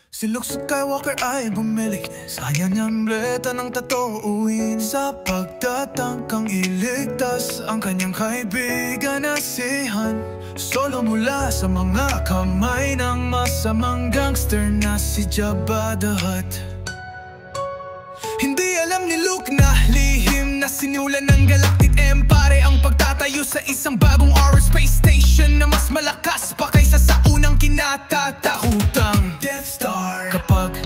Si Luke Skywalker ay bumalik sa kanyang reta ng tatuuin, sa pagtatangkang iligtas ang kanyang kaibigan na si Han Solo mula sa mga kamay ng masamang gangster na si Jabba the Hutt. Hindi alam ni Luke na lihim na sinulan ng Galactic Empire ang pagtatayo sa isang bagong space station na mas malakas pa kaysa sa unang kinatatakutang Death Star. Kapag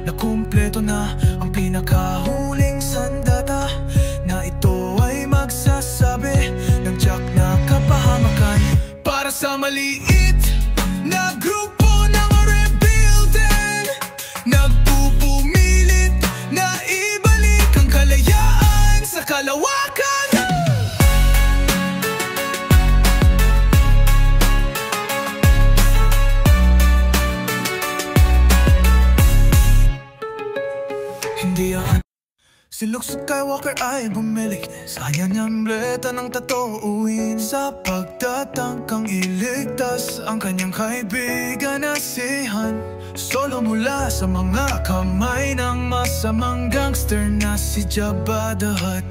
nakumpleto na ang pinakahuling sandata, na ito ay magsasabi ng tiyak na kapahamakan para sa maliit na grupo ng rebelde. Nagpupumilit na ibalik ang kalayaan sa kalawakan. Si Luke Skywalker ay bumalik sa kanyang reta ng tatuuin, sa pagtatangkang iligtas ang kanyang kaibigan na si Han Solo mula sa mga kamay ng masamang gangster na si Jabba the Hutt.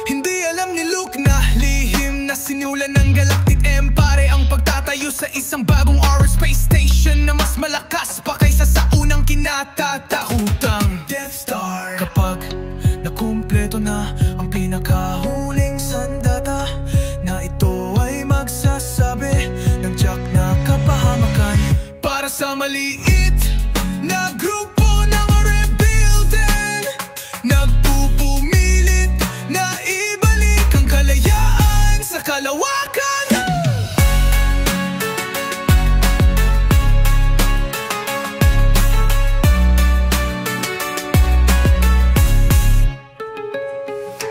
Hindi alam ni Luke na lihim na sinulan ng Galactic Empire ang pagtatayo sa isang bagong space station na mas malakas pa kaysa sa unang kinatatakutang Death Star. Kapag nakumpleto na ang pinakahuling sandata, na ito ay magsasabi ng tiyak na kapahamakan para sa maliit na grupo ng rebelde. Nagpupumilit na ibalik ang kalayaan sa kalawakan.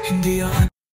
Hindi